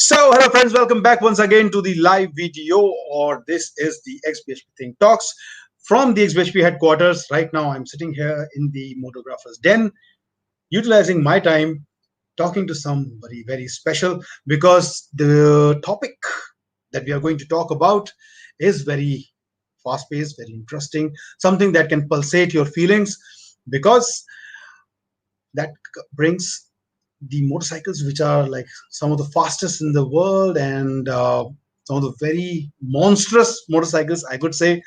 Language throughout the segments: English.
Hello friends, welcome back once again to the live video, or this is the xBhp Think Talks from the xBhp headquarters. Right now, I'm sitting here in the Motographer's Den, utilizing my time talking to somebody very special because the topic that we are going to talk about is very fast-paced, very interesting, something that can pulsate your feelings because that brings the motorcycles which are like some of the fastest in the world and some of the very monstrous motorcycles, I could say.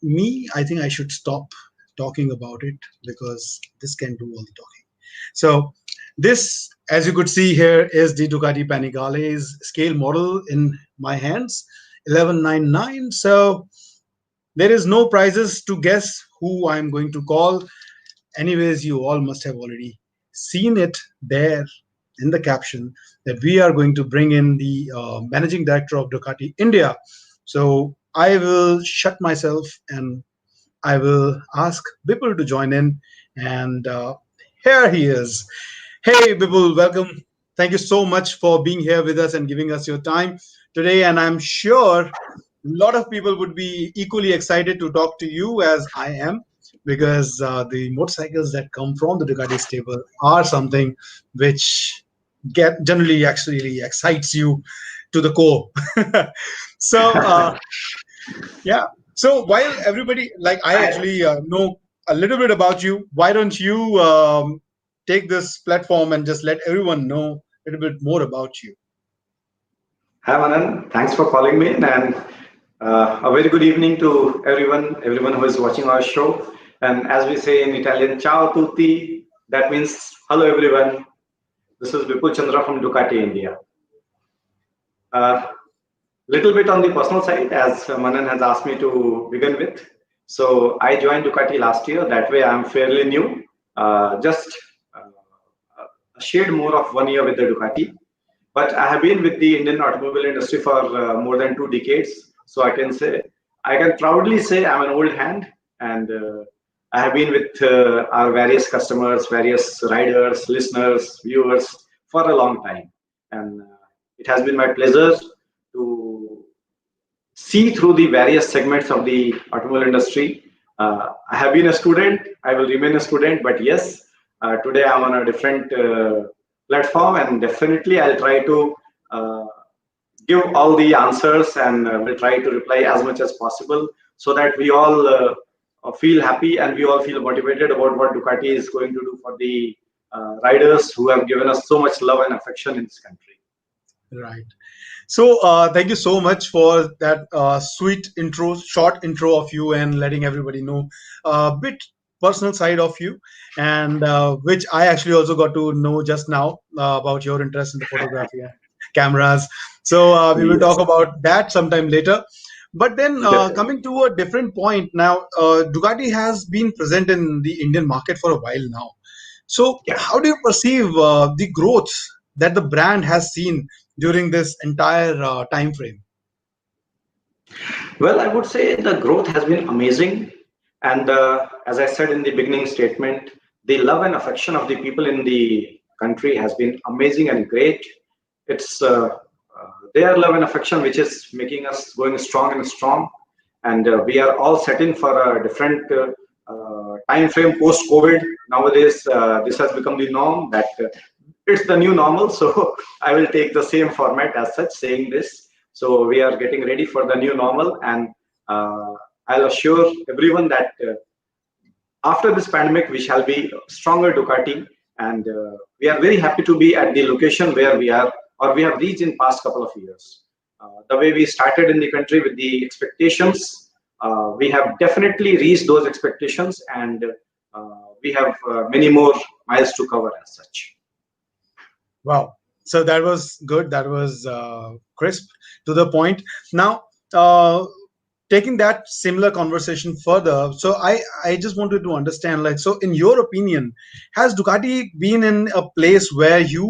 I think I should stop talking about it because this can do all the talking. So this, as you could see here, is the Ducati Panigale's scale model in my hands, 1199. So there is no prizes to guess who I'm going to call. Anyways, you all must have already seen it there in the caption that we are going to bring in the managing director of Ducati India. So I will shut myself and I will ask Bipul to join in. And here he is. Hey, Bipul, welcome. Thank you so much for being here with us and giving us your time today. And I'm sure a lot of people would be equally excited to talk to you as I am, because the motorcycles that come from the Ducati stable are something which get generally actually excites you to the core. so yeah. So while everybody, like I actually know a little bit about you, why don't you take this platform and just let everyone know a little bit more about you? Hi, Manan. Thanks for calling me in, and a very good evening to everyone who is watching our show. And as we say in Italian, ciao tutti. That means hello, everyone. This is Bipul Chandra from Ducati India. Little bit on the personal side, as Manan has asked me to begin with. So I joined Ducati last year. That way, I'm fairly new. Just a shade more of 1 year with the Ducati. But I have been with the Indian automobile industry for more than 2 decades. So I can proudly say I'm an old hand, and I have been with our various customers, various riders, listeners, viewers for a long time. And it has been my pleasure to see through the various segments of the automobile industry. I have been a student, I will remain a student, but yes, today I'm on a different platform, and definitely I'll try to uh, give all the answers, and will try to reply as much as possible so that we all feel happy and we all feel motivated about what Ducati is going to do for the riders who have given us so much love and affection in this country. Right. So thank you so much for that sweet intro, short intro of you and letting everybody know a bit personal side of you, and which I actually also got to know just now about your interest in the photography and cameras. So we will talk Yes, about that sometime later. But then definitely. coming to a different point now, Ducati has been present in the Indian market for a while now. So, Yeah. how do you perceive the growth that the brand has seen during this entire time frame? Well, I would say the growth has been amazing. And as I said in the beginning statement, the love and affection of the people in the country has been amazing and great. It's their love and affection which is making us going strong and strong. And we are all setting for a different time frame post COVID. Nowadays, this has become the norm that it's the new normal. So I will take the same format as such, saying this. So we are getting ready for the new normal, and uh, I'll assure everyone that after this pandemic, we shall be stronger Ducati, and we are very happy to be at the location where we are, or we have reached in past couple of years. The way we started in the country with the expectations, we have definitely reached those expectations, and we have many more miles to cover as such. Wow. So that was good. That was crisp, to the point. Now, uh, taking that similar conversation further, so I just wanted to understand, like, so in your opinion, has Ducati been in a place where you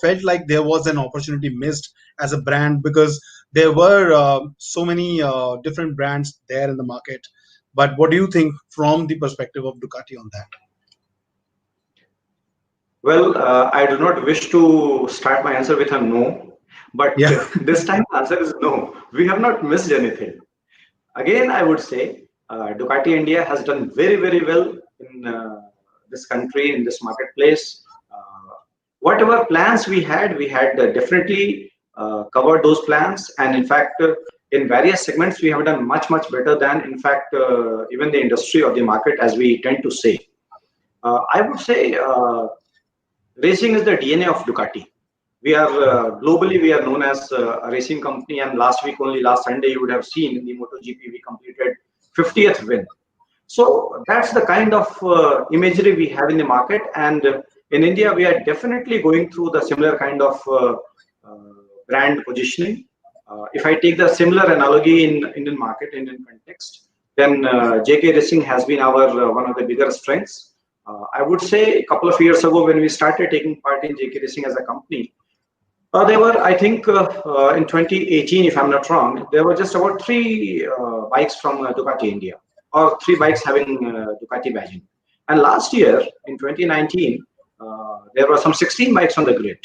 felt like there was an opportunity missed as a brand, because there were so many different brands there in the market? But what do you think from the perspective of Ducati on that? Well, I do not wish to start my answer with a no, but Yeah. this time the answer is no. We have not missed anything. Again, I would say Ducati India has done very, very well in this country, in this marketplace. Whatever plans we had definitely covered those plans. And in fact, in various segments, we have done much, much better than, in fact, even the industry or the market, as we tend to say. I would say racing is the DNA of Ducati. We are globally we are known as a racing company, and last week only last Sunday you would have seen in the MotoGP we completed 50th win. So that's the kind of imagery we have in the market, and in India we are definitely going through the similar kind of brand positioning. If I take the similar analogy in Indian market, Indian context, then JK Racing has been our one of the bigger strengths. I would say a couple of years ago when we started taking part in JK Racing as a company, there were, I think, in 2018, if I'm not wrong, there were just about three bikes from Ducati India, or three bikes having Ducati badging. And last year, in 2019, there were some 16 bikes on the grid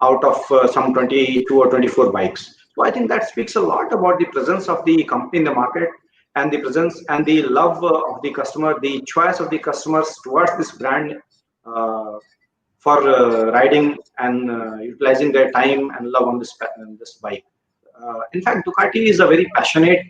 out of some 22 or 24 bikes. So I think that speaks a lot about the presence of the company in the market, and the presence and the love of the customer, the choice of the customers towards this brand, uh, for riding and utilizing their time and love on this bike. In fact, Ducati is a very passionate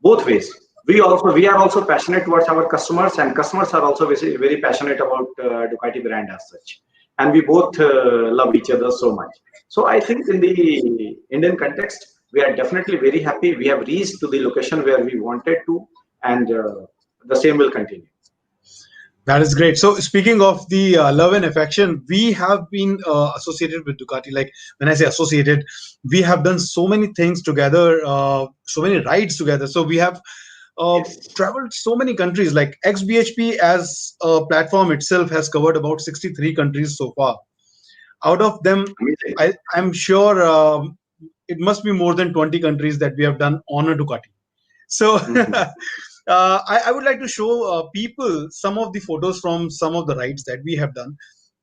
both ways. We are also passionate towards our customers, and customers are also very, very passionate about Ducati brand as such. And we both love each other so much. So I think in the Indian context, we are definitely very happy. We have reached to the location where we wanted to, and the same will continue. That is great. So speaking of the love and affection, we have been associated with Ducati. Like when I say associated, we have done so many things together, so many rides together. So we have Yes, traveled so many countries. Like xBhp as a platform itself has covered about 63 countries so far. Out of them, amazing. I'm sure it must be more than 20 countries that we have done on a Ducati. So Mhm. I would like to show people some of the photos from some of the rides that we have done.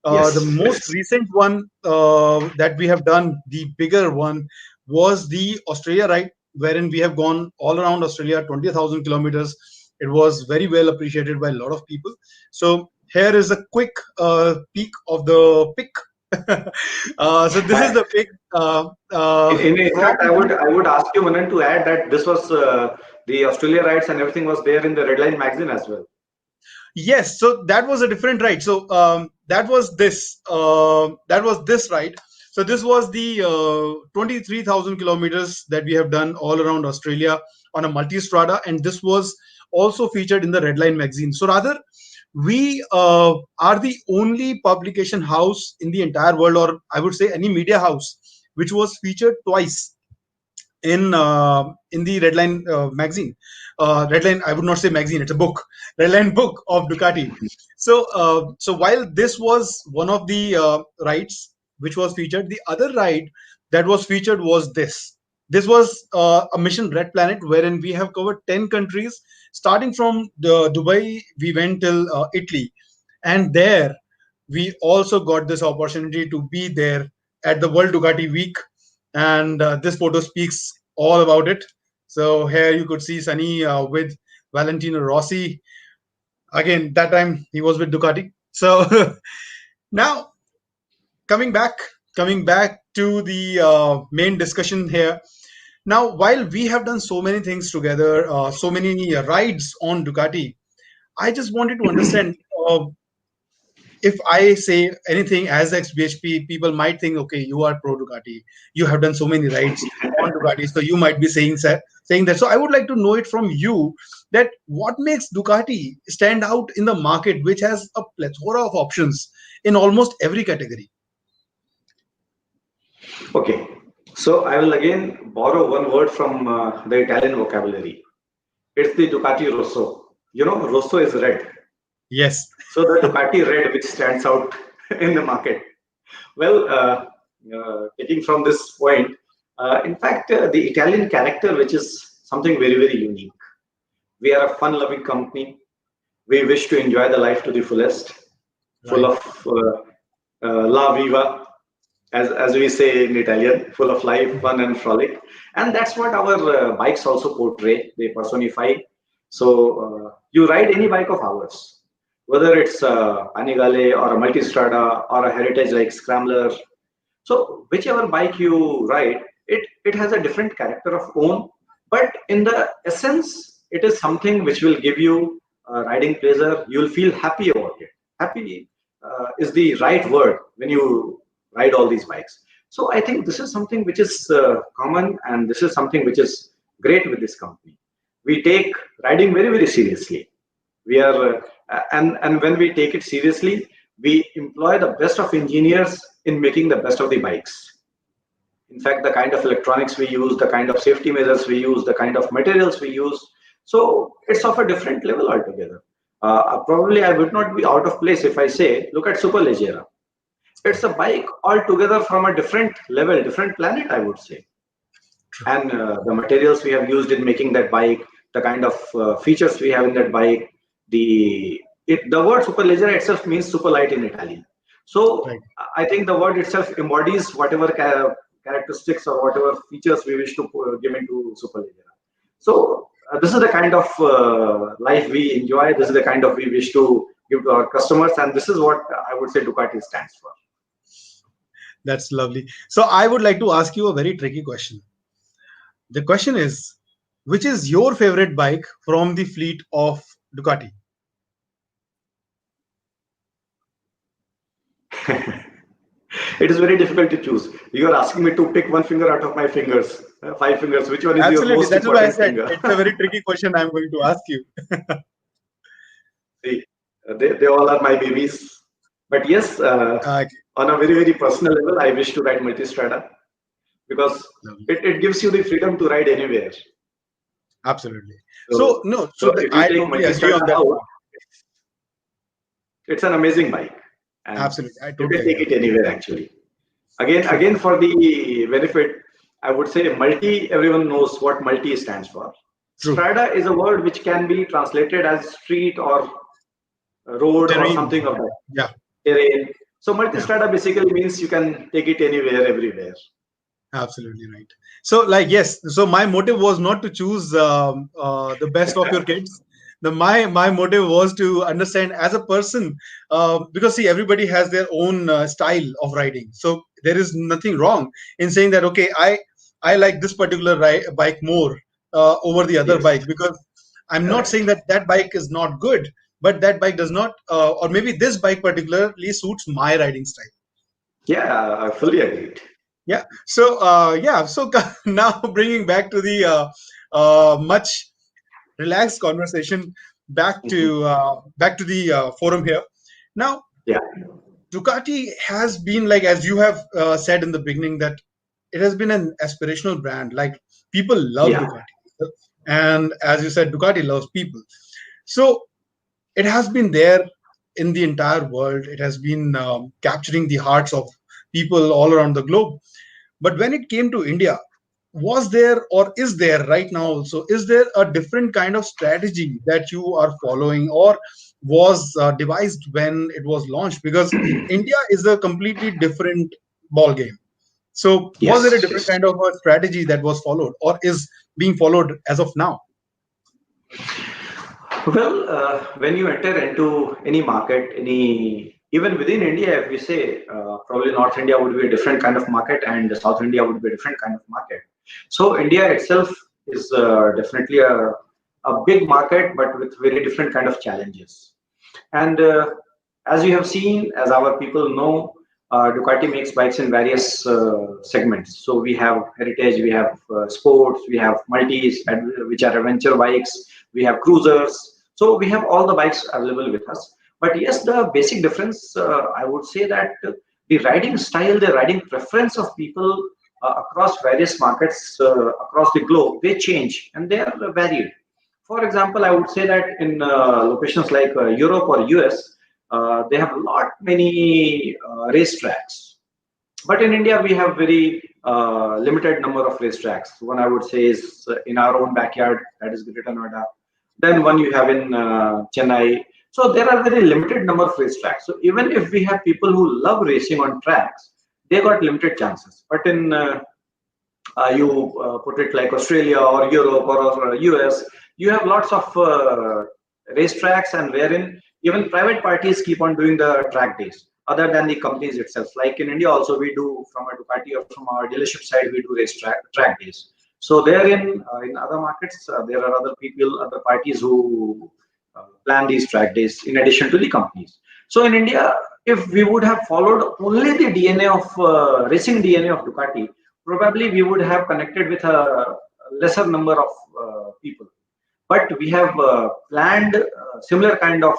The Yes, most yes. recent one that we have done, the bigger one, was the Australia ride, wherein we have gone all around Australia, 20,000 kilometers. It was very well appreciated by a lot of people. So here is a quick peek of the pic. So this is the pic In from fact, I would ask you, Manan, to add that this was the Australia rights and everything was there in the Red Line magazine as well. Yes, so that was a different ride. So that was this ride. So this was the 23,000 kilometers that we have done all around Australia on a multi-strada, and this was also featured in the Red Line magazine. So rather, we are the only publication house in the entire world, or I would say any media house, which was featured twice in the Redline magazine. Redline, I would not say magazine; it's a book. Redline book of Ducati. So while this was one of the rides which was featured, the other ride that was featured was this. This was a mission Red Planet, wherein we have covered 10 countries, starting from the Dubai. We went till Italy, and there we also got this opportunity to be there at the World Ducati Week, and this photo speaks all about it. So here you could see Sunny with Valentino Rossi. Again, that time he was with Ducati. So now coming back, coming back to the main discussion here. Now, while we have done so many things together, so many rides on Ducati, I just wanted to understand. If I say anything as XBHP, people might think, okay, you are pro Ducati. You have done so many rides on Ducati, so you might be saying that. So I would like to know it from you that what makes Ducati stand out in the market, which has a plethora of options in almost every category. Okay, so I will again borrow one word from the Italian vocabulary. It's the Ducati Rosso. You know, Rosso is red. Yes, So the Ducati red, which stands out in the market. Well, taking from this point, in fact, the Italian character, which is something very, very unique. We are a fun-loving company. We wish to enjoy the life to the fullest, full right. of La Viva, as we say in Italian, full of life, fun, and frolic. And that's what our bikes also portray, they personify. So you ride any bike of ours, whether it's a Panigale or a Multistrada or a heritage like Scrambler. So whichever bike you ride, it has a different character of own, but in the essence, it is something which will give you riding pleasure. You'll feel happy about it. Happy is the right word when you ride all these bikes. So I think this is something which is common, and this is something which is great with this company. We take riding very very seriously. We are and when we take it seriously, we employ the best of engineers in making the best of the bikes. In fact, the kind of electronics we use, the kind of safety measures we use, the kind of materials we use, so it's of a different level altogether. Probably I would not be out of place if I say look at Superleggera. It's a bike altogether from a different level, different planet, I would say. And the materials we have used in making that bike, the kind of features we have in that bike, the word superleggera itself means super light in Italian. So Right. I think the word itself embodies whatever characteristics or whatever features we wish to give into superleggera. So this is the kind of life we enjoy. This is the kind of we wish to give to our customers, and this is what I would say Ducati stands for. That's lovely. So I would like to ask you a very tricky question. The question is, which is your favorite bike from the fleet of Ducati? It is very difficult to choose. You are asking me to pick one finger out of my fingers, five fingers. Which one is your Absolutely. most That's why I important said finger? it's a very tricky question I'm going to ask you. See, they all are my babies. But yes, Uh, on a very, very personal level, I wish to ride Multistrada because Lovely. it gives you the freedom to ride anywhere. Absolutely. So So, no, so so if you I take totally agree Multistrada on that out, part. it's an amazing bike, and Absolutely, I you totally can take agree on it that. anywhere actually. Again, True, for the benefit, I would say multi. Everyone knows what multi stands for. true. Strada is a word which can be translated as street or road or Terrain. something of that Yeah, terrain. So yeah. multi-strada basically means you can take it anywhere, everywhere. Absolutely right. So, like, yes. So, my motive was not to choose the best of your kids. My motive was to understand as a person, because see, everybody has their own style of riding. So, there is nothing wrong in saying that. Okay, I like this particular bike more over the other Yes, bike, because I'm not correct. saying that that bike is not good, but that bike does not, or maybe this bike particularly suits my riding style. Yeah, I fully agreed. Yeah. So yeah. So now bringing back to the much relaxed conversation, Mhm. back to the forum here. Now, Yeah, Ducati has been, like, as you have said in the beginning, that it has been an aspirational brand. Like, people love yeah, Ducati, and as you said, Ducati loves people. So it has been there in the entire world. It has been capturing the hearts of people all around the globe. But when it came to India, was there, or is there right now also, is there a different kind of strategy that you are following, or was devised when it was launched? Because India is a completely different ball game. So was there a yes, different yes. kind of a strategy that was followed, or is being followed as of now? Well, when you enter into any market, any even within India, if we say probably North India would be a different kind of market, and South India would be a different kind of market. So India itself is definitely a big market, but with very different kind of challenges. And as you have seen, as our people know, Ducati makes bikes in various segments. So we have heritage, we have sports, we have multis, which are adventure bikes, we have cruisers. So we have all the bikes available with us. But yes, the basic difference, I would say that the riding style, the riding preference of people across various markets across the globe, they change and they are varied. For example, I would say that in locations like Europe or US, they have a lot many race tracks. But in India, we have very limited number of race tracks. One I would say is in our own backyard, that is Greater Noida. Then one you have in Chennai. So there are very limited number of racetracks. So even if we have people who love racing on tracks, they got limited chances. But in you put it like Australia or Europe or US, you have lots of racetracks, and wherein even private parties keep on doing the track days other than the companies itself. Like in India also, we do from a Ducati or from our dealership side, we do track days. So therein, in other markets, there are other people, other parties who plan these track days in addition to the companies. So in India, if we would have followed only the DNA of racing DNA of Ducati, probably we would have connected with a lesser number of people. But we have planned similar kind of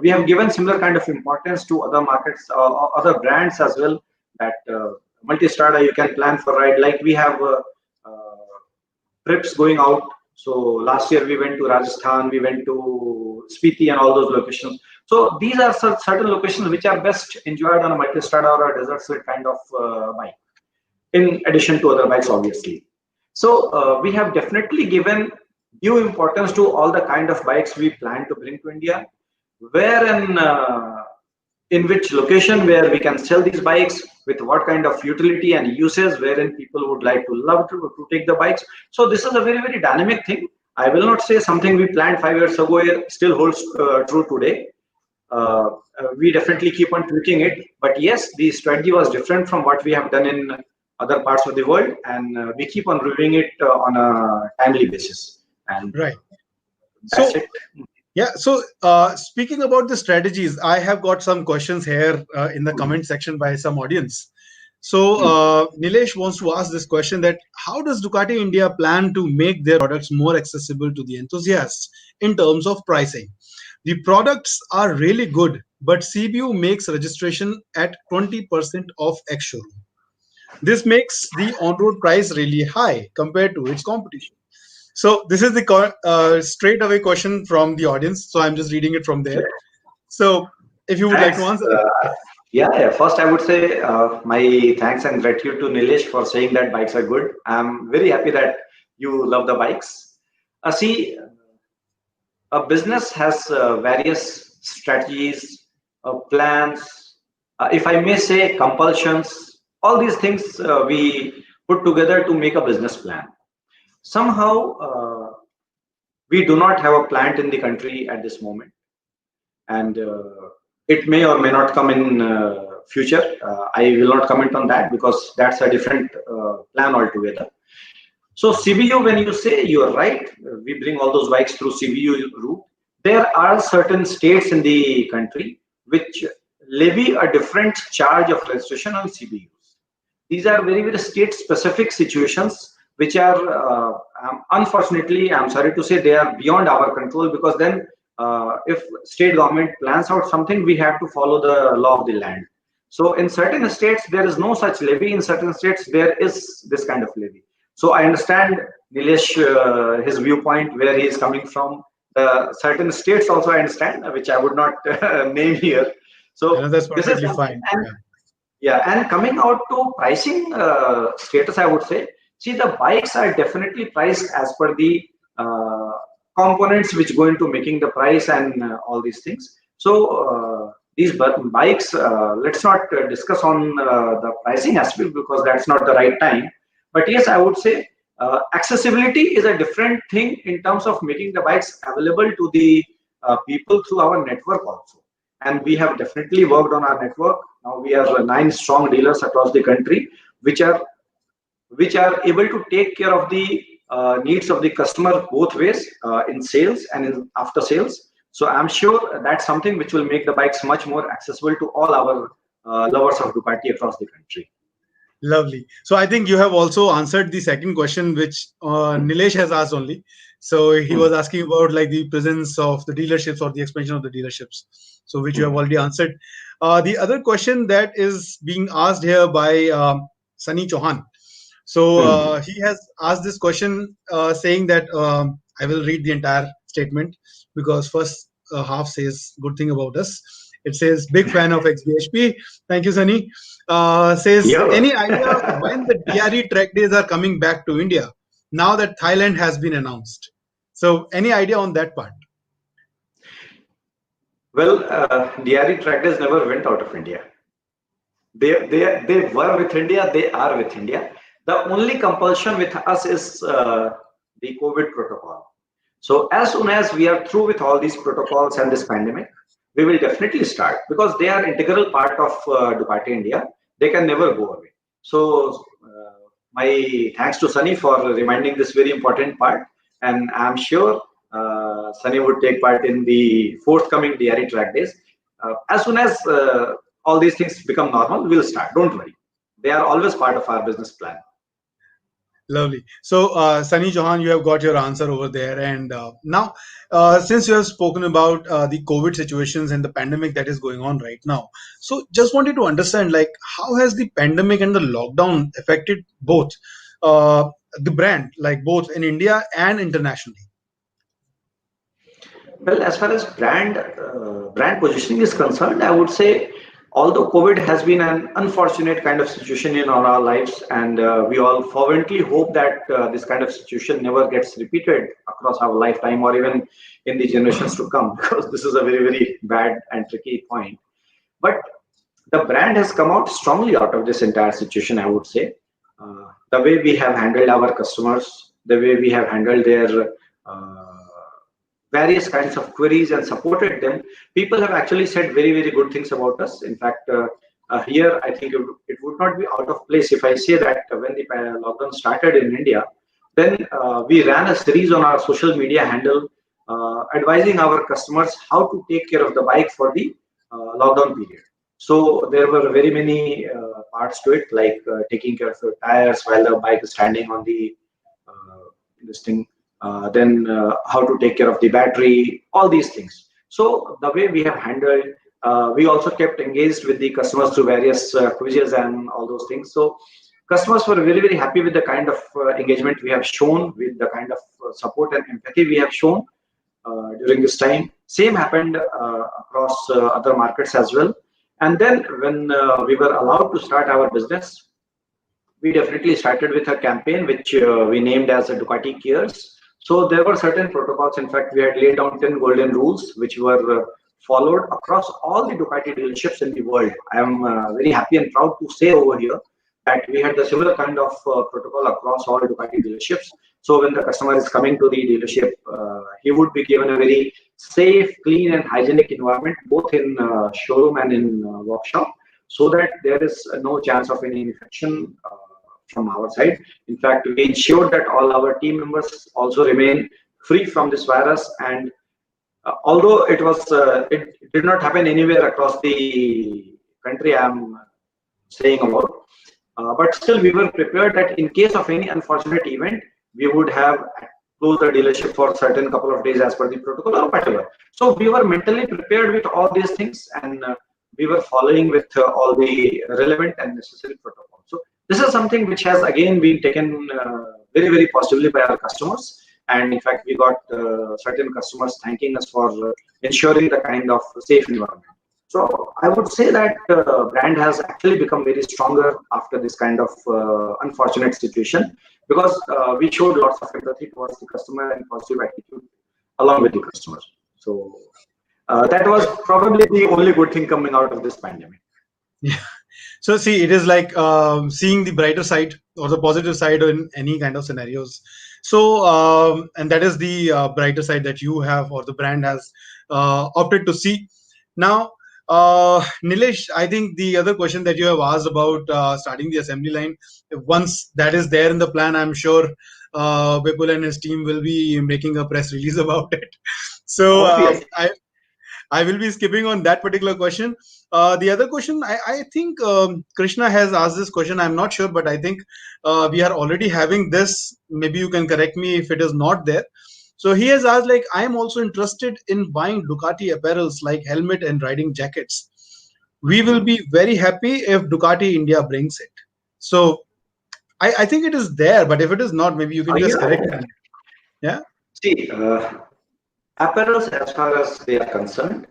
we have given similar kind of importance to other markets, other brands as well, that multi-strada you can plan for ride. Like we have trips going out. So last year we went to Rajasthan, we went to Spiti and all those locations. So these are certain locations which are best enjoyed on a multi-strada or a desert sled kind of bike, in addition to other bikes, obviously. So we have definitely given due importance to all the kind of bikes we plan to bring to India, where in which location where we can sell these bikes, with what kind of utility and uses wherein people would like to love to take the bikes. So this is a very, very dynamic thing. I will not say something we planned 5 years ago still holds true today. We definitely keep on tweaking it, but yes, the strategy was different from what we have done in other parts of the world, and we keep on reviewing it on a timely basis, and Right. that's So it. yeah, so speaking about the strategies, I have got some questions here in the comment section by some audience. So Nilesh wants to ask this question, that how does Ducati India plan to make their products more accessible to the enthusiasts in terms of pricing? The products are really good, but CBU makes registration at 20% of ex-showroom. This makes the on-road price really high compared to its competition. So this is the straight away question from the audience. So I'm just reading it from there. So if you would like to Thanks. answer that. Yeah. First, I would say my thanks and gratitude to Nilesh for saying that bikes are good. I'm very happy that you love the bikes. See, a business has various strategies, plans, if I may say, compulsions. All these things we put together to make a business plan. Somehow, we do not have a plant in the country at this moment, and it may or may not come in future. I will not comment on that because that's a different plan altogether. So CBU, when you say, you are right, we bring all those bikes through CBU route. There are certain states in the country which levy a different charge of registration on CBUs. These are very, very state specific situations which are unfortunately, I'm sorry to say, they are beyond our control, because then if state government plans out something, we have to follow the law of the land. So in certain states there is no such levy, in certain states there is this kind of levy. So I understand Nilesh, his viewpoint, where he is coming from. Certain states also I understand, which I would not name here. I know So that's this is perfectly something. fine. And Yeah. yeah, and coming out to pricing status, I would say, see, the bikes are definitely priced as per the uh, components which go into making the price and all these things. So these bikes, let's not discuss on the pricing aspect because that's not the right time. But yes, I would say accessibility is a different thing in terms of making the bikes available to the people through our network also. And we have definitely worked on our network. Now we have 9 strong dealers across the country, which are able to take care of the needs of the customer both ways, in sales and in after sales. So I'm sure that's something which will make the bikes much more accessible to all our lovers of Ducati across the country. Lovely. So I think you have also answered the second question, which Nilesh has asked only. So he Hmm. was asking about like the presence of the dealerships or the expansion of the dealerships. So which you have Hmm. already answered. The other question that is being asked here by Sunny Chauhan. So Hmm. he has asked this question, saying that I will read the entire statement because first half says good thing about us. It says big fan of xBhp. Thank you, Sunny. Says Yeah. any idea when the DRE track days are coming back to India now that Thailand has been announced? So any idea on that part? Well, DRE tractors never went out of India. They were with India. They are with India. The only compulsion with us is the COVID protocol. So as soon as we are through with all these protocols and this pandemic, we will definitely start because they are integral part of Ducati India. They can never go away. So my thanks to Sunny for reminding this very important part, and I'm sure Sunny would take part in the forthcoming DRE track days. As soon as all these things become normal, we'll start. Don't worry. They are always part of our business plan. Lovely. So, Sunny Johan, you have got your answer over there. And now, since you have spoken about the COVID situations and the pandemic that is going on right now, so just wanted to understand, like, how has the pandemic and the lockdown affected both the brand, like both in India and internationally? Well, as far as brand positioning is concerned, I would say, although COVID has been an unfortunate kind of situation in all our lives, and we all fervently hope that this kind of situation never gets repeated across our lifetime or even in the generations to come, because this is a very, very bad and tricky point. But the brand has come out strongly out of this entire situation, I would say. The way we have handled our customers, the way we have handled their various kinds of queries and supported them, people have actually said very, very good things about us. In fact, here I think it would not be out of place if I say that when the lockdown started in India, then we ran a series on our social media handle advising our customers how to take care of the bike for the lockdown period. So there were very many parts to it, like taking care of your tires while the bike is standing on the this thing, then how to take care of the battery, all these things. So the way we have handled, we also kept engaged with the customers through various quizzes and all those things. So customers were very, very happy with the kind of engagement we have shown, with the kind of support and empathy we have shown during this time. Same happened across other markets as well. And then when we were allowed to start our business, we definitely started with a campaign which we named as a Ducati Cares. So there were certain protocols. In fact, we had laid down 10 golden rules which were followed across all the Ducati dealerships in the world. I am very happy and proud to say over here that we had the similar kind of protocol across all Ducati dealerships. So when the customer is coming to the dealership, he would be given a very safe, clean, and hygienic environment, both in showroom and in workshop, so that there is no chance of any infection from our side. In fact, we ensured that all our team members also remain free from this virus. And although it did not happen anywhere across the country, I'm saying about, but still we were prepared that in case of any unfortunate event, we would have closed the dealership for a certain couple of days as per the protocol or whatever. So we were mentally prepared with all these things, and we were following with all the relevant and necessary protocols. So this is something which has again been taken very, very positively by our customers. And in fact, we got certain customers thanking us for ensuring the kind of safe environment. So I would say that brand has actually become very stronger after this kind of unfortunate situation, because we showed lots of empathy towards the customer and positive attitude along with the customer. So that was probably the only good thing coming out of this pandemic. Yeah. So see, it is like seeing the brighter side or the positive side in any kind of scenarios. So, and that is the brighter side that you have or the brand has opted to see. Now, Nilesh, I think the other question that you have asked about starting the assembly line, once that is there in the plan, I'm sure Bipul and his team will be making a press release about it. So, Obviously. I will be skipping on that particular question. The other question, I think Krishna has asked this question. I'm not sure, but I think we are already having this. Maybe you can correct me if it is not there. So he has asked, like, I am also interested in buying Ducati apparels like helmet and riding jackets. We will be very happy if Ducati India brings it. So I think it is there, but if it is not, maybe you can just correct Yeah. me. Yeah. See, apparels, as far as they are concerned,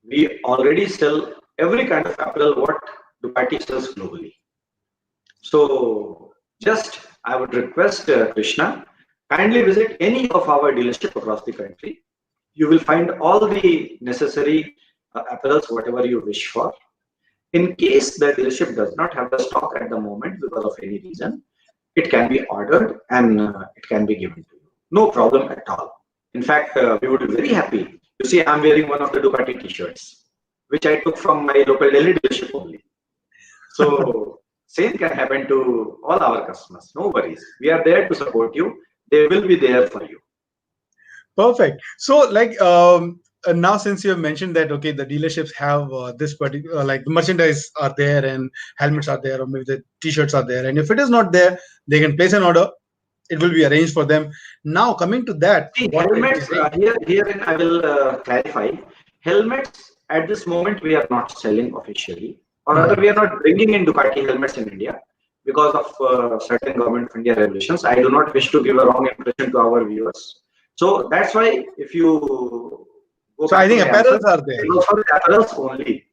we already sell every kind of apparel what Ducati sells globally. So just I would request Krishna, kindly visit any of our dealership across the country. you will find all the necessary apparels, whatever you wish for. In case the dealership does not have the stock at the moment because of any reason, it can be ordered and it can be given to you. No problem at all. In fact, we would be very happy. You see, I'm wearing one of the Ducati t-shirts, which I took from my local Delhi dealership only. So same can happen to all our customers. No worries. We are there to support you. They will be there for you. Perfect. So, like, now since you have mentioned that, okay, the dealerships have this particular, like, the merchandise are there and helmets are there, or maybe the t-shirts are there, and if it is not there, they can place an order. It will be arranged for them. Now, coming to that, See, what I was helmets, saying. herein I will clarify. Helmets, at this moment, we are not selling officially, or rather, Mhm. we are not bringing in Ducati helmets in India because of certain government of India regulations. I do not wish to give a wrong impression to our viewers. So that's why, if you go So, I back to think my answer, apparels are it there. was for apparels only.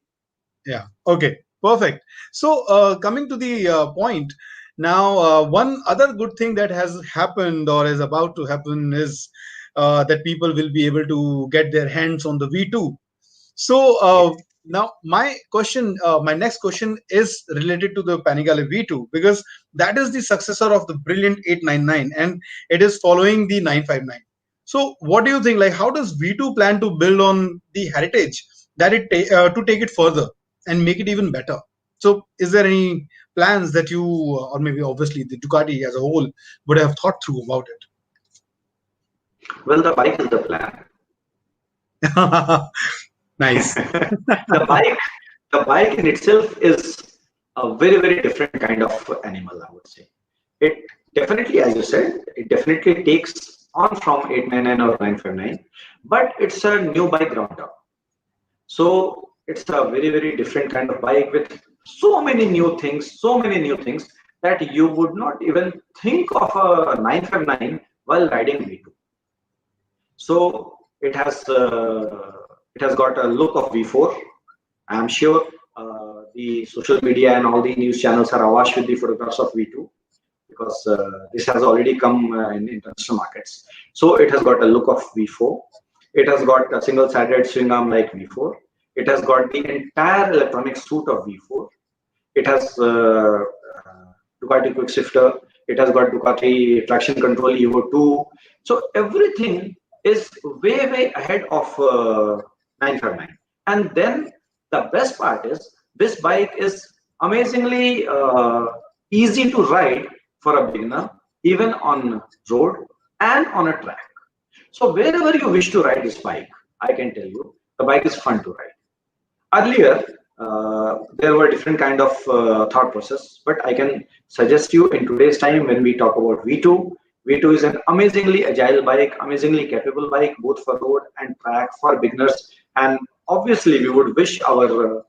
Yeah. Okay. Perfect. So, coming to the point now, one other good thing that has happened or is about to happen is that people will be able to get their hands on the V2. So Yes. now my next question is related to the Panigale V2 because that is the successor of the brilliant 899 and it is following the 959. So what do you think? Like, how does V2 plan to build on the heritage that to take it further and make it even better? So is there any plans that you or maybe obviously the Ducati as a whole would have thought through about Well, the bike is the plan. it? Nice. the bike, the bike in itself is a very, very different kind of animal, I would say. It definitely, as you said, it definitely takes on from 899 or 959, but it's a new bike ground up. So it's a very, very different kind of bike with so many new things that you would not even think of a 959 while riding V2. So it has got a look of V4. I'm sure the social media and all the news channels are awash with the photographs of V2 because this has already come in international markets. So it has got a look of V4. It has got a single-sided swing arm like V4. It has got the entire electronic suite of V4. It has Ducati quick shifter. It has got Ducati traction control Evo 2. So everything is way, way ahead of 959. And then the best part is this bike is amazingly easy to ride for a beginner, even on road and on a track. So wherever you wish to ride this bike, I can tell you the bike is fun to ride. Earlier, there were different kind of thought process, but I can suggest you in today's time when we talk about V2. V2 is an amazingly agile bike, amazingly capable bike, both for road and track for beginners. And obviously, we would wish our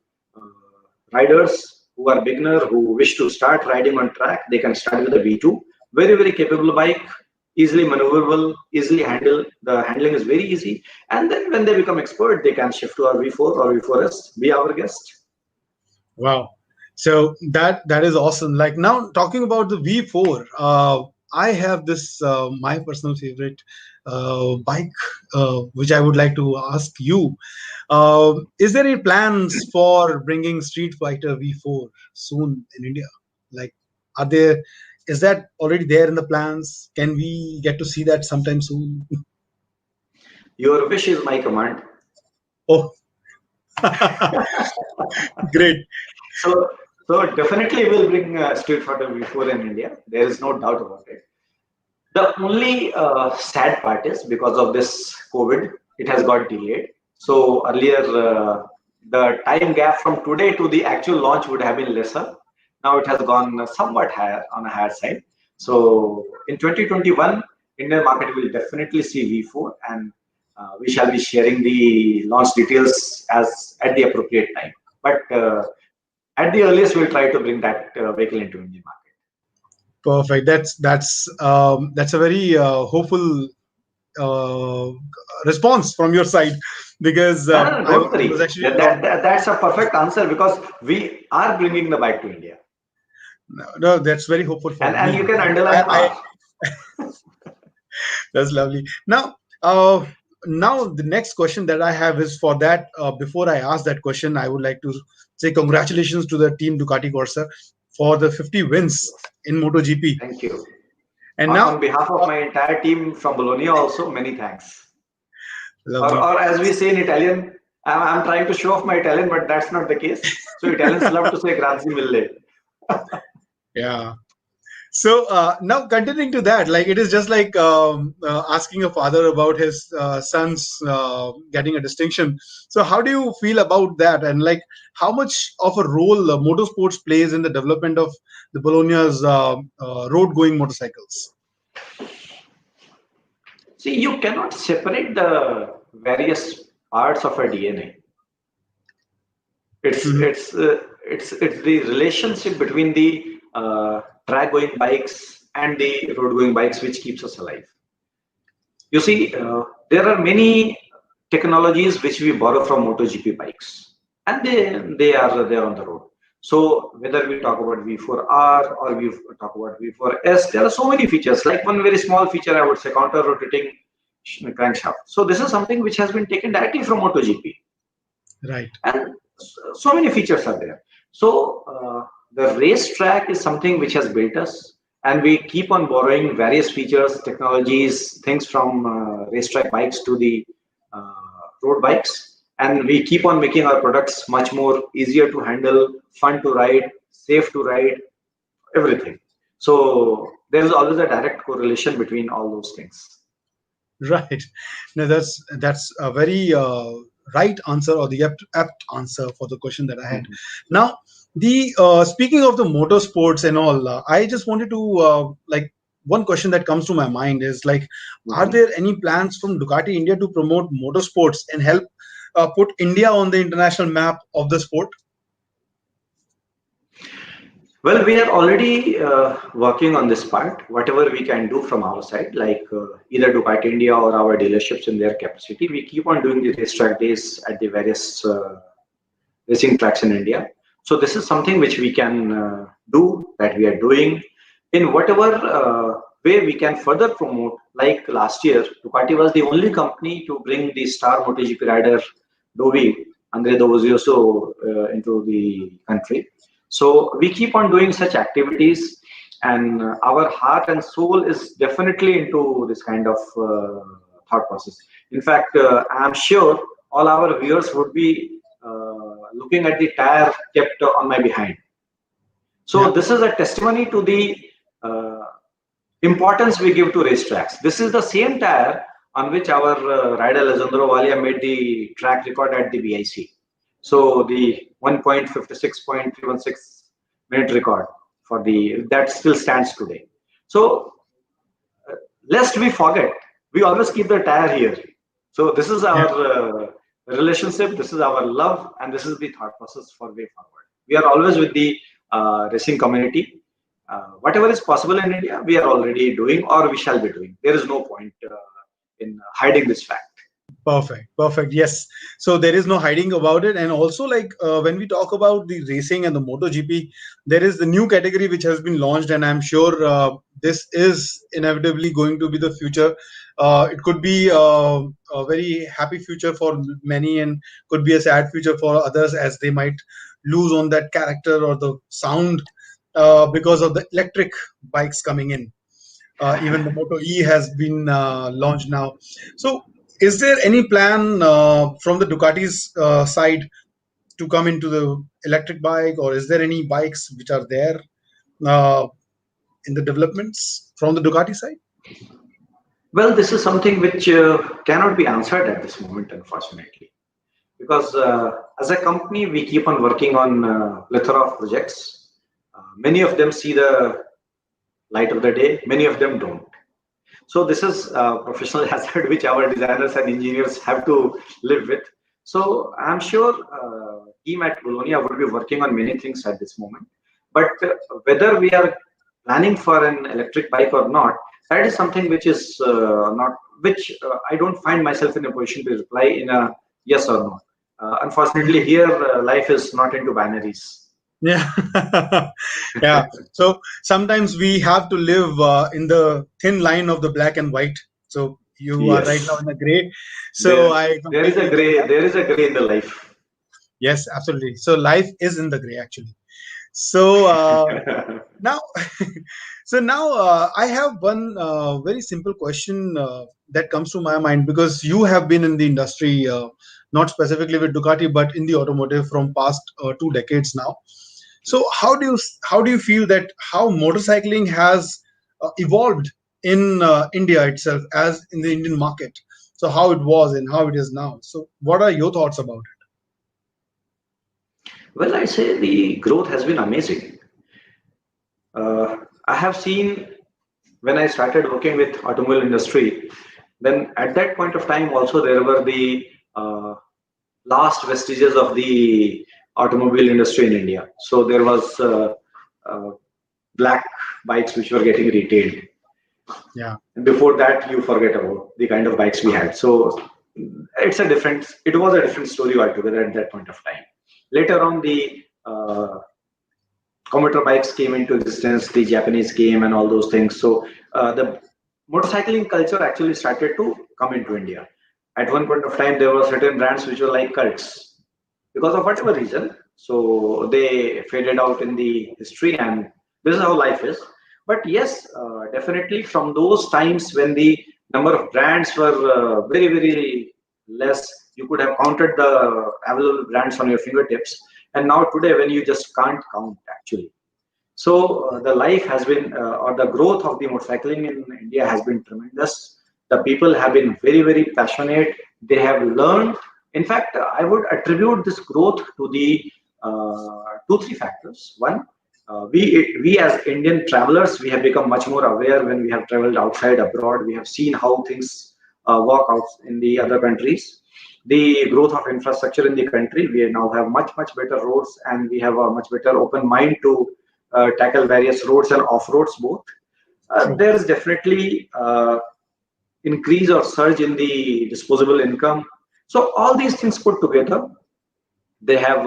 riders who are beginner who wish to start riding on track, they can start with a V2. Very, very capable bike, easily maneuverable, easily handle. The handling is very easy. And then when they become expert, they can shift to our V4 or V4S, be our guest. Wow. So that is awesome. Like now talking about the V4, I have this my personal favorite bike, which I would like to ask you. Is there any plans for bringing Street Fighter V4 soon in India? Like, are there? Is that already there in the plans? Can we get to see that sometime soon? Your wish is my command. Oh, great. So, so definitely we'll bring Street Fighter V4 in India. There is no doubt about it. The only sad part is because of this COVID, it has got delayed. So earlier, the time gap from today to the actual launch would have been lesser. Now it has gone somewhat higher on a higher side. So in 2021, Indian market will definitely see V4, and we shall be sharing the launch details as at the appropriate time. But at the earliest, we'll try to bring that vehicle into Indian market. Perfect. That's a very hopeful uh, response from your side because No, no, no, don't I was worry. actually That's a perfect answer because we are bringing the bike to India. no, that's very hopeful for And you me. can I, underline I R. that's lovely. Now, now the next question that I have is for that. Before I ask that question, I would like to say congratulations to the team Ducati Corsa for the 50 wins in MotoGP. Thank you. And On now, behalf of my entire team from Bologna, also many thanks. lovely. Or as we say in Italian, I'm trying to show off my Italian, but that's not the case. So Italians love to say grazie mille. Yeah. So now continuing to that, like it is just like asking a father about his son's getting a distinction. So how do you feel about that, and like how much of a role motorsports plays in the development of the Bologna's road-going motorcycles? See, you cannot separate the various parts of a DNA. It's Mhm. it's it's the relationship between the track going bikes and the road going bikes which keeps us alive. You see, there are many technologies which we borrow from MotoGP bikes, and they are there on the road. So whether we talk about V4R or we talk about V4S, there are so many features. Like one very small feature, I would say, counter rotating crankshaft. So this is something which has been taken directly from MotoGP, Right. and so many features are there. So the racetrack is something which has built us, and we keep on borrowing various features, technologies, things from racetrack bikes to the road bikes, and we keep on making our products much more easier to handle, fun to ride, safe to ride, everything. So there is always a direct correlation between all those things. Right. No, that's a very right answer, or the apt answer for the question that I had. Mhm. Now, the speaking of the motorsports and all, I just wanted to like one question that comes to my mind is like, are Mhm. there any plans from Ducati India to promote motorsports and help put India on the international map of the sport? Well, we are already working on this part. Whatever we can do from our side, like either Ducati India or our dealerships in their capacity, we keep on doing the racetrack days at the various racing tracks in India. So this is something which we can do, that we are doing in whatever way we can further promote. Like last year, Ducati was the only company to bring the star MotoGP rider Dovi, Andre Dovizioso, into the country. So we keep on doing such activities, and our heart and soul is definitely into this kind of thought process. In fact, I'm sure all our viewers would be looking at the tire kept on my behind. Yeah. So this is a testimony to the uh, importance we give to racetracks. This is the same tire on which our rider Alessandro Valia made the track record at the BIC. So the 1.56.316 minute record for the that still stands today. So lest we forget, we always keep the tire here. So this is Yeah. our relationship, this is our love, and this is the thought process for way forward. We are always with the racing community. Whatever is possible in India, we are already doing, or we shall be doing. There is no point in hiding this fact. Perfect, perfect. Yes. So there is no hiding about it. And also, like when we talk about the racing and the MotoGP, there is the new category which has been launched, and I'm sure this is inevitably going to be the future. It could be a very happy future for many, and could be a sad future for others, as they might lose on that character or the sound because of the electric bikes coming in. Even the Moto E has been launched now. So, is there any plan from the Ducati's side to come into the electric bike, or is there any bikes which are there uh, in the developments from the Ducati side? Well, this is something which cannot be answered at this moment, unfortunately, because as a company, we keep on working on plethora of projects. Many of them see the light of the day, many of them don't. So this is a professional hazard which our designers and engineers have to live with. So I'm sure team at Bologna would be working on many things at this moment. But whether we are planning for an electric bike or not, that is something which is not, which I don't find myself in a position to reply in a yes or no. Unfortunately, here life is not into binaries. Yeah, yeah. So sometimes we have to live in the thin line of the black and white. So You are right now Yes. in the gray, so There, I there is a completely get gray. that. There is a gray in the life. Yes, absolutely. So life is in the gray actually. So now, so now I have one very simple question that comes to my mind, because you have been in the industry, not specifically with Ducati, but in the automotive from past 2 decades now. So how do you feel that how motorcycling has evolved in India itself, as in the Indian market? So how it was and how it is now. So what are your thoughts about Well, I say the growth has been amazing. I have seen when I started working with automobile industry, then at that point of time also there were the last vestiges of the automobile industry in India. So there was uh, black bikes which were getting retailed. it? Yeah. And before that, you forget about the kind of bikes we had. So it was a different story altogether at that point of time. Later on, the commuter bikes came into existence, the Japanese came and all those things. So the motorcycling culture actually started to come into India. At one point of time, there were certain brands which were like cults because of whatever reason. So they faded out in the history, and this is how life is. But yes, definitely from those times when the number of brands were very, very less, you could have counted the available brands on your fingertips. And now today, when you just can't count actually. So the life has been, or the growth of the motorcycling in India has been tremendous. The people have been very, very passionate. They have learned. In fact, I would attribute this growth to the two, three factors. One, we as Indian travelers, we have become much more aware when we have traveled outside abroad. We have seen how things work out in the other countries. The growth of infrastructure in the country, we now have much, much better roads, and we have a much better open mind to tackle various roads and off roads both. True. There is definitely increase or surge in the disposable income. So all these things put together, they have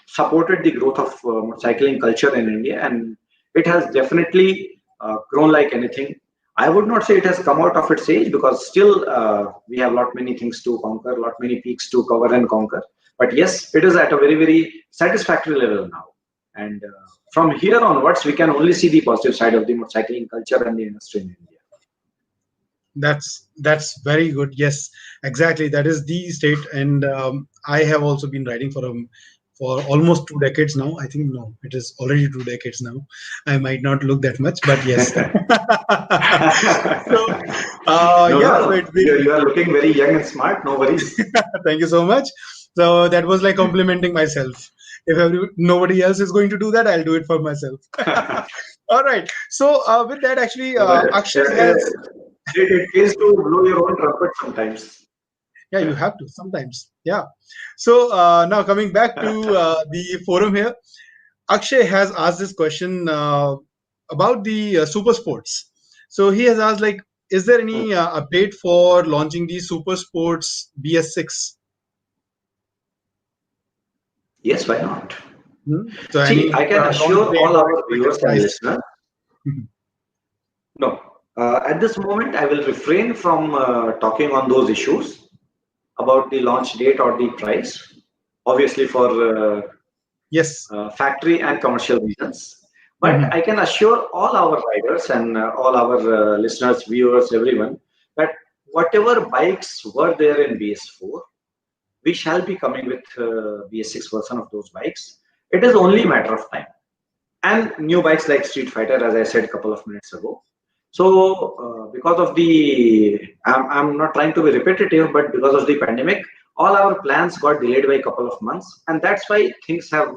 supported the growth of cycling culture in India, and it has definitely grown like anything. I would not say it has come out of its age, because still we have lot many things to conquer, lot many peaks to cover and conquer. But yes, it is at a very, very satisfactory level now. And from here onwards, we can only see the positive side of the motorcycling culture and the industry in India. That's very good. Yes, exactly. That is the state, and I have also been riding for almost 2 decades now. I think no, it is already 2 decades now. I might not look that much, but yes. So, No, yeah. So no, it's been. you are looking very young and smart. No worries. Thank you so much. So that was like complimenting myself. If nobody else is going to do that, I'll do it for myself. All right. So with that, actually, No, but Akshay has. it pays to blow your own trumpet sometimes. Yeah, you have to sometimes. Yeah. So now coming back to the forum here, Akshay has asked this question about the super sports. So he has asked, like, is there any update for launching the super sports BS6? Yes, why not? So See, any I can launch assure date all or our expected viewers and price? listeners. No, at this moment, I will refrain from talking on those issues about the launch date or the price, obviously for Yes. factory and commercial reasons. But Mhm. I can assure all our riders and all our listeners, viewers, everyone, that whatever bikes were there in BS4, we shall be coming with BS6 version of those bikes. It is only a matter of time. And new bikes like Street Fighter, as I said a couple of minutes ago. So, because of I'm not trying to be repetitive, but because of the pandemic, all our plans got delayed by a couple of months, and that's why things have,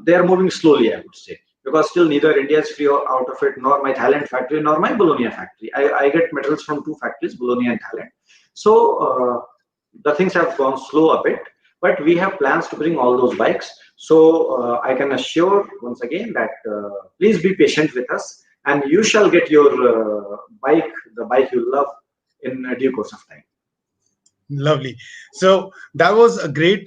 they are moving slowly, I would say, because still neither India is free out of it, nor my Thailand factory, nor my Bologna factory. I get metals from two factories, Bologna and Thailand. So, the things have gone slow a bit, but we have plans to bring all those bikes. So I can assure once again that please be patient with us, and you shall get your bike, the bike you love, in due course of time. Lovely. So that was a great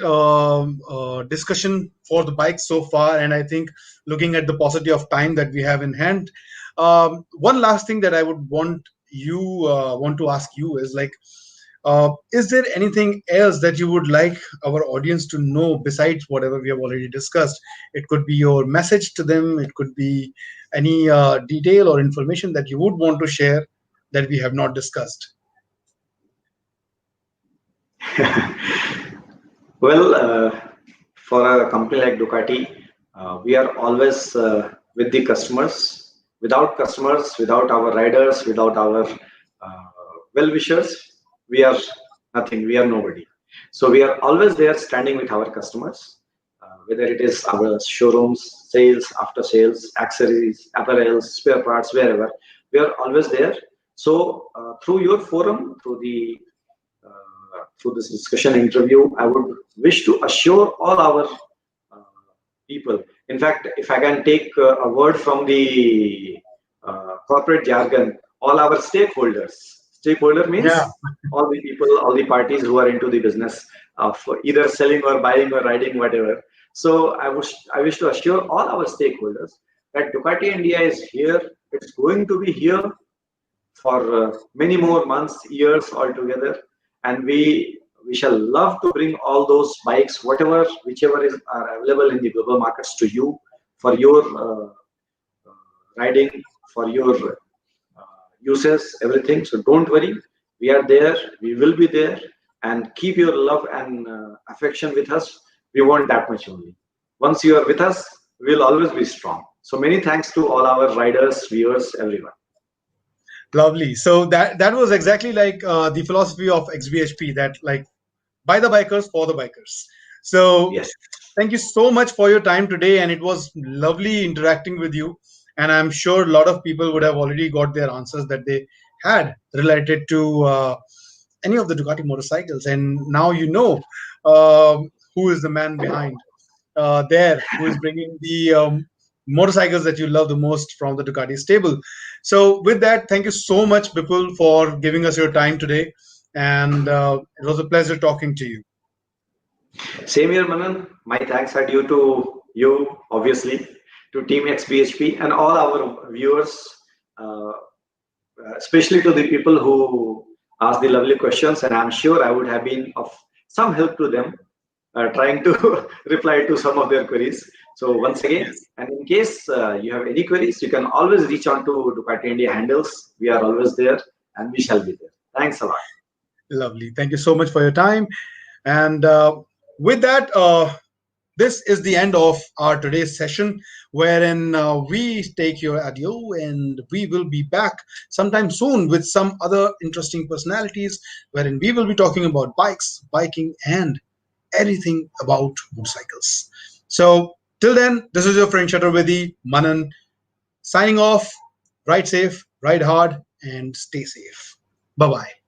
discussion for the bikes so far, and I think looking at the paucity of time that we have in hand, one last thing that I would want you want to ask you is like, is there anything else that you would like our audience to know besides whatever we have already discussed? It could be your message to them. It could be any detail or information that you would want to share that we have not discussed. Well, for a company like Ducati, we are always with the customers. Without customers, without our riders, without our well-wishers, we are nothing. We are nobody. So we are always there, standing with our customers. Whether it is our showrooms, sales, after sales, accessories, apparels, spare parts, wherever, we are always there. So through your forum, through this discussion interview, I would wish to assure all our people. In fact, if I can take a word from the corporate jargon, all our stakeholders. Stakeholder Yeah, means all the people, all the parties who are into the business of either selling or buying or riding, whatever. So I wish to assure all our stakeholders that Ducati India is here. It's going to be here for many more months, years altogether, and we shall love to bring all those bikes, whatever, whichever is are available in the global markets to you for your riding, for your uses, everything. So don't worry, we are there, we will be there, and keep your love and affection with us. We want that much only. Once you are with us, we'll always be strong. So many thanks to all our riders, viewers, everyone. lovely. So that was exactly like the philosophy of xBhp, that like by the bikers for the bikers. So Yes. thank you so much for your time today, and it was lovely interacting with you. And I'm sure a lot of people would have already got their answers that they had related to any of the Ducati motorcycles. And now you know who is the man behind there, who is bringing the motorcycles that you love the most from the Ducati stable. So, with that, thank you so much, Bipul, for giving us your time today. And it was a pleasure talking to you. Same here, Manan. My thanks are due to you, obviously, to Team XBHP and all our viewers, uh, especially to the people who asked the lovely questions. And I'm sure I would have been of some help to them, trying to reply to some of their queries. So once again, Yes. and in case you have any queries, you can always reach on to Ducati India handles. We are always there, and we shall be there. Thanks a lot. Lovely. Thank you so much for your time. And with that, this is the end of our today's session, wherein we take your adieu, and we will be back sometime soon with some other interesting personalities, wherein we will be talking about bikes, biking, and anything about motorcycles. So, till then, this is your friend Chaturvedi Manan signing off. Ride safe, ride hard, and stay safe. Bye bye.